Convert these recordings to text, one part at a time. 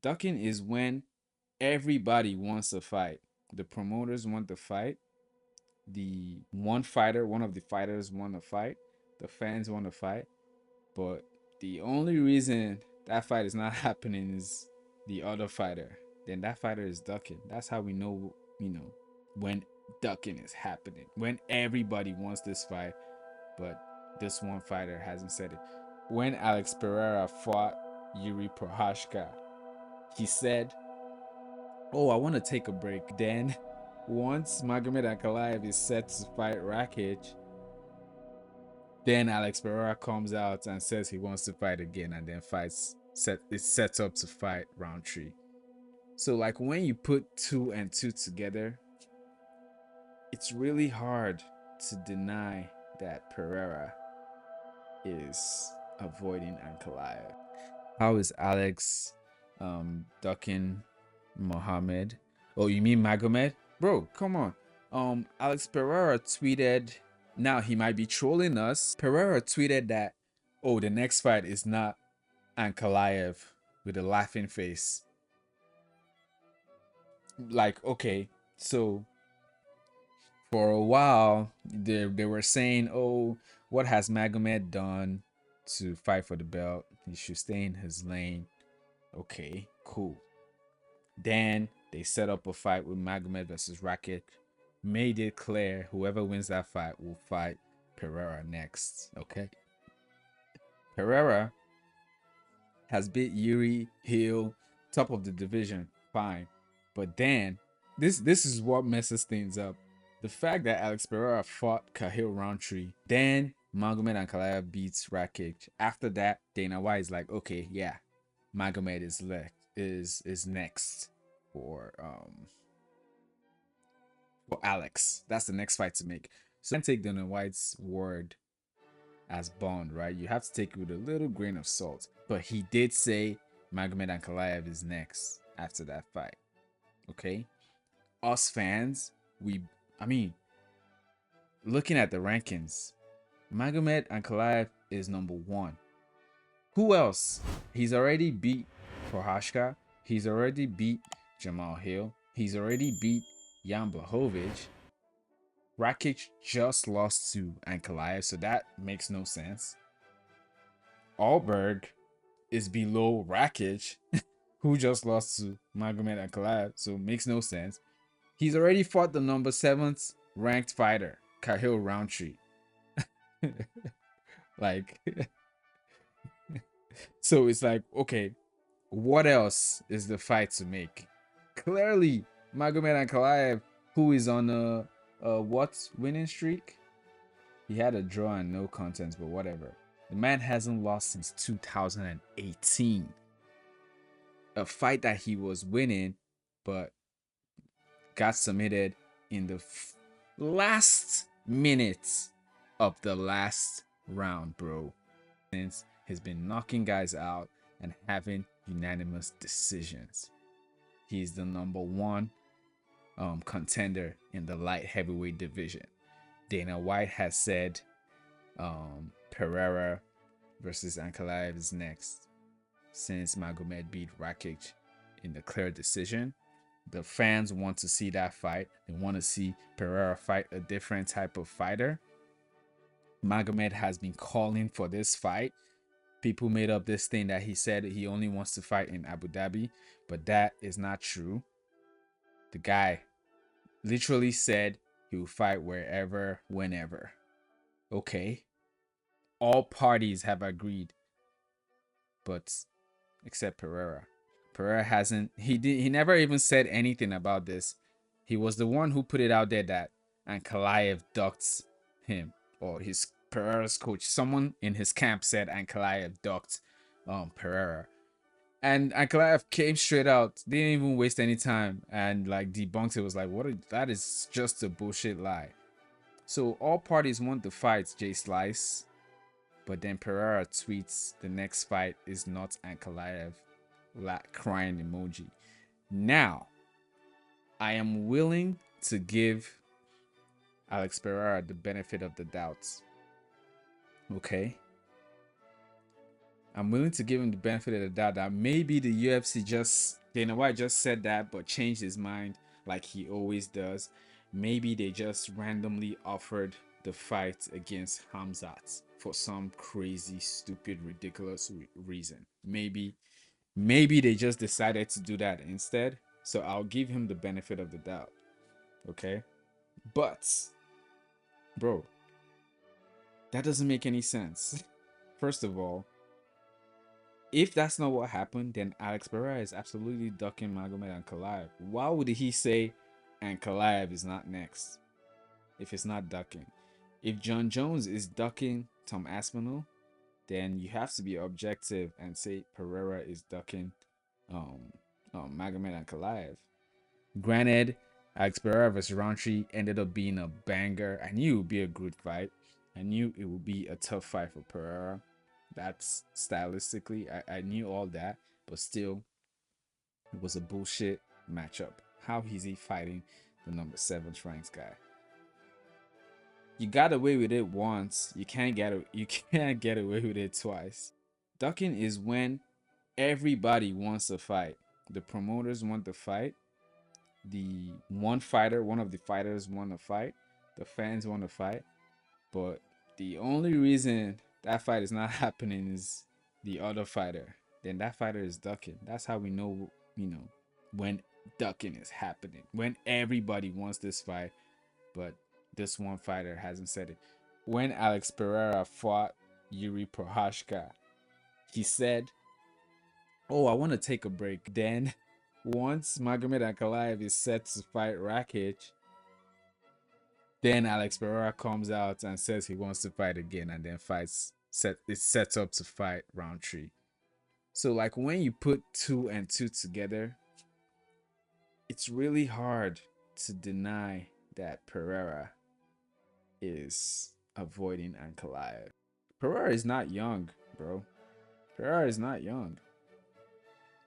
Ducking is when everybody wants to fight. The promoters want to fight. One of the fighters want to fight. The fans want to fight. But the only reason that fight is not happening is the other fighter. Then that fighter is ducking. That's how we know, when ducking is happening. When everybody wants this fight, but this one fighter hasn't said it. When Alex Pereira fought Yuri Prohashka, he said, "Oh, I want to take a break." Then, once Magomed Ankalaev is set to fight Rakic, then Alex Pereira comes out and says he wants to fight again, and then it's set up to fight Rountree. So like when you put two and two together, it's really hard to deny that Pereira is avoiding Ankalaev. How is Alex ducking Mohammed? Oh, you mean Magomed? Bro, come on. Alex Pereira tweeted, now he might be trolling us. Pereira tweeted that, oh, the next fight is not Ankalaev with a laughing face. Like, okay, so for a while they were saying, oh, what has Magomed done to fight for the belt? He should stay in his lane. Okay, cool. Then they set up a fight with Magomed versus Rakic. Made it clear whoever wins that fight will fight Pereira next. Okay. Pereira has beat Yuri Hill, top of the division. Fine. But then this is what messes things up. The fact that Alex Pereira fought Khalil Rountree, then Magomed Ankalaev beats Rakic. After that, Dana White is like, okay, yeah, Magomed is next for Alex. That's the next fight to make. So you can't take Dana White's word as bond, right? You have to take it with a little grain of salt. But he did say Magomed Ankalaev is next after that fight. Okay? Us fans, I mean, looking at the rankings, Magomed Ankalaev is number 1. Who else? He's already beat Prohashka. He's already beat Jamal Hill. He's already beat Jan Blachowicz. Rakic just lost to Ankalaev, so that makes no sense. Alberg is below Rakic, who just lost to Magomed Ankalaev, so it makes no sense. He's already fought the number 7th ranked fighter, Khalil Rountree. Like, so it's like, okay, what else is the fight to make? Clearly, Magomed Ankalaev, who is on a what winning streak? He had a draw and no contest, but whatever. The man hasn't lost since 2018. A fight that he was winning, but got submitted in the last minutes of the last round, bro. Since he's been knocking guys out and having unanimous decisions. He's the number 1 contender in the light heavyweight division. Dana White has said Pereira versus Ankalaev is next, since Magomed beat Rakic in the clear decision. The fans want to see that fight. They want to see Pereira fight a different type of fighter. Magomed has been calling for this fight. People made up this thing that he said he only wants to fight in Abu Dhabi, but that is not true. The guy literally said he will fight wherever, whenever. Okay. All parties have agreed, but except Pereira. Pereira hasn't. He never even said anything about this. He was the one who put it out there that Ankalaev ducked him, or his Pereira's coach. Someone in his camp said Ankalaev ducked Pereira. And Ankalaev came straight out, didn't even waste any time, and like debunked it. Was like, that is just a bullshit lie. So all parties want the fight, Jay Slice, but then Pereira tweets the next fight is not Ankalaev, crying emoji. Now, I am willing to give Alex Pereira the benefit of the doubt. Okay. I'm willing to give him the benefit of the doubt that maybe the UFC just Dana White just said that but changed his mind like he always does. Maybe they just randomly offered the fight against Hamzat for some crazy, stupid, ridiculous reason. Maybe they just decided to do that instead. So I'll give him the benefit of the doubt. Okay? But bro, that doesn't make any sense. First of all, if that's not what happened, then Alex Pereira is absolutely ducking Magomed Ankalaev. Why would he say Ankalaev is not next if it's not ducking? If John Jones is ducking Tom Aspinall, then you have to be objective and say Pereira is ducking um, Magomed Ankalaev. Granted, Alex Pereira versus Rountree ended up being a banger. I knew it would be a good fight. I knew it would be a tough fight for Pereira. That's stylistically, I knew all that, but still, it was a bullshit matchup. How is he fighting the number 7 ranked guy? You got away with it once. You can't get away with it twice. Ducking is when everybody wants a fight. The promoters want the fight. One of the fighters want to fight. The fans want to fight. But the only reason that fight is not happening is the other fighter. Then that fighter is ducking. That's how we know, when ducking is happening. When everybody wants this fight, but this one fighter hasn't said it. When Alex Pereira fought Yuri Prohashka, he said, "Oh, I want to take a break." Then, once Magomed Ankalaev is set to fight Rakic, then Alex Pereira comes out and says he wants to fight again, and then it sets up to fight Rountree. So like when you put 2 and 2 together, it's really hard to deny that Pereira is avoiding Ankalaev. Pereira is not young, bro. Pereira is not young.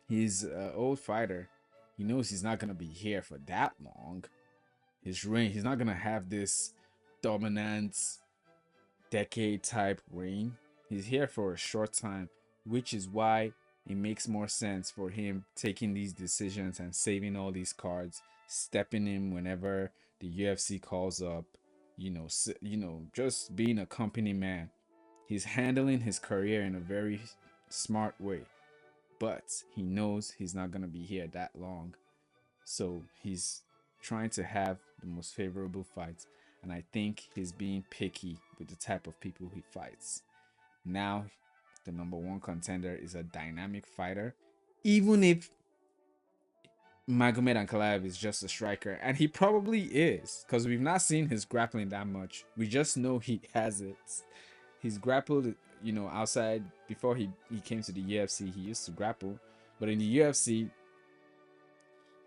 He's an old fighter. He knows he's not gonna be here for that long. His reign, he's not gonna have this dominant decade type reign. He's here for a short time, which is why it makes more sense for him taking these decisions and saving all these cards, stepping in whenever the UFC calls up, just being a company man. He's handling his career in a very smart way, but he knows he's not going to be here that long. So he's trying to have the most favorable fights, and I think he's being picky with the type of people he fights. Now, the number 1 contender is a dynamic fighter, even if Magomed Ankalaev is just a striker, and he probably is, because we've not seen his grappling that much. We just know he has it. He's grappled, outside before he came to the UFC. He used to grapple, but in the UFC,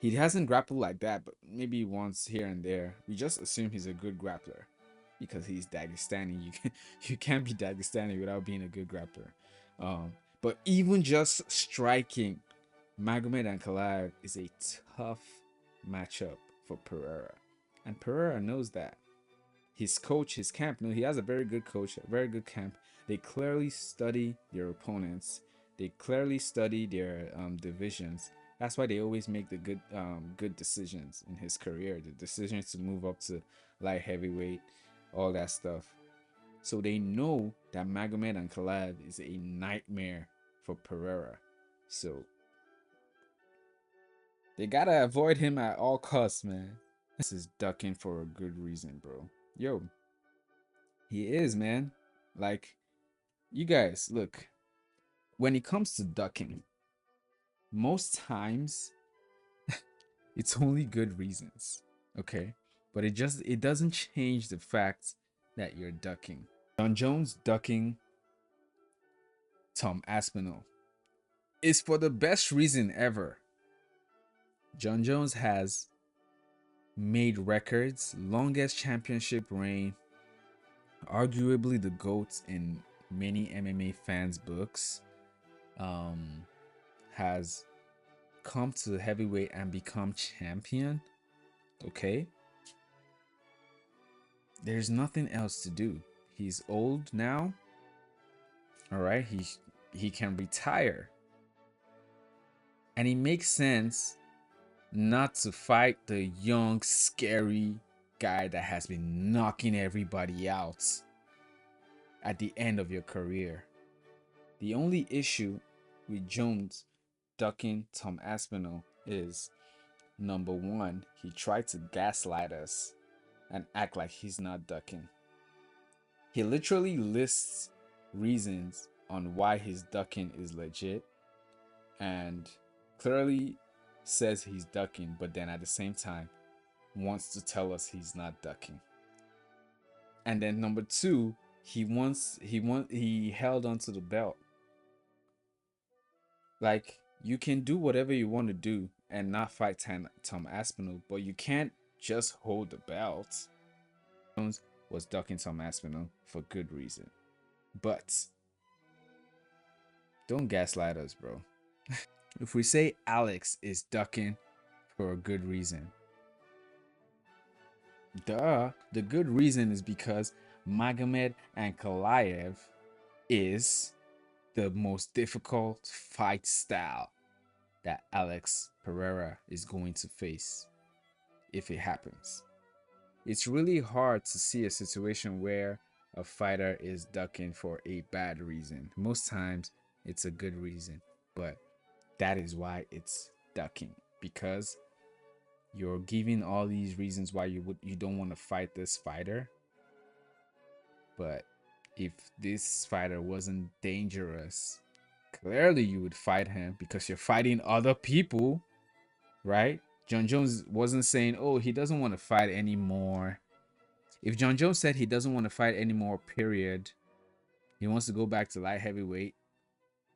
he hasn't grappled like that, but maybe once here and there. We just assume he's a good grappler because he's Dagestani. You can't be Dagestani without being a good grappler. But even just striking, Magomed Ankalaev is a tough matchup for Pereira, and Pereira knows that. His coach, his camp, he has a very good coach, a very good camp. They clearly study their opponents. They clearly study their divisions. That's why they always make the good decisions in his career. The decisions to move up to light heavyweight, all that stuff. So they know that Magomed Ankalaev is a nightmare for Pereira. So they gotta avoid him at all costs, man. This is ducking for a good reason, bro. Yo, he is, man. Like, you guys, look, when it comes to ducking, most times it's only good reasons, okay? But it doesn't change the fact that you're ducking. John Jones ducking Tom Aspinall is for the best reason ever. John Jones has made records, longest championship reign, arguably the GOAT in many MMA fans' books, has come to heavyweight and become champion. Okay, there's nothing else to do. He's old now. All right, he can retire. And it makes sense not to fight the young, scary guy that has been knocking everybody out at the end of your career. The only issue with Jones ducking Tom Aspinall is number one, he tried to gaslight us and act like he's not ducking. He literally lists reasons on why his ducking is legit and clearly says he's ducking, but then at the same time wants to tell us he's not ducking. And then number two, he held onto the belt. Like, you can do whatever you want to do and not fight Tom Aspinall, but you can't just hold the belt. Jones was ducking Tom Aspinall for good reason. But don't gaslight us, bro. If we say Alex is ducking for a good reason, the good reason is because Magomed Ankalaev is the most difficult fight style that Alex Pereira is going to face if it happens. It's really hard to see a situation where a fighter is ducking for a bad reason. Most times it's a good reason, but that is why it's ducking, because you're giving all these reasons why you don't want to fight this fighter. But if this fighter wasn't dangerous, clearly you would fight him because you're fighting other people, right? Jon Jones wasn't saying, oh, he doesn't want to fight anymore. If Jon Jones said he doesn't want to fight anymore, period, he wants to go back to light heavyweight,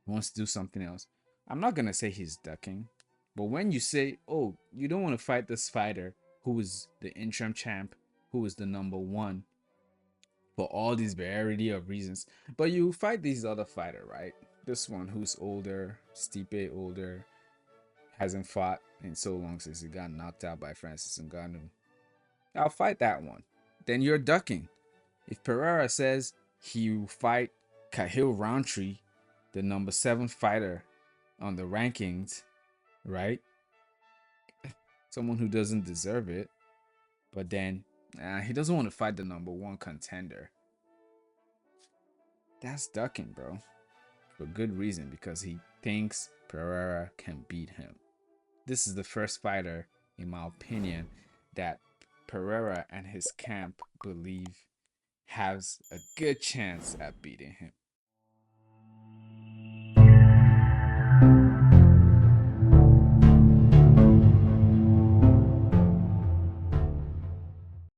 he wants to do something else, I'm not going to say he's ducking. But when you say, oh, you don't want to fight this fighter who is the interim champ, who is the number one, for all these variety of reasons, but you fight this other fighter, right? This one who's older, Stipe older, hasn't fought in so long since he got knocked out by Francis Ngannou. I'll fight that one. Then you're ducking. If Pereira says he will fight Khalil Rountree, the number 7 fighter on the rankings, right? Someone who doesn't deserve it, but then he doesn't want to fight the number 1 contender. That's ducking, bro. For good reason, because he thinks Pereira can beat him. This is the first fighter, in my opinion, that Pereira and his camp believe has a good chance at beating him.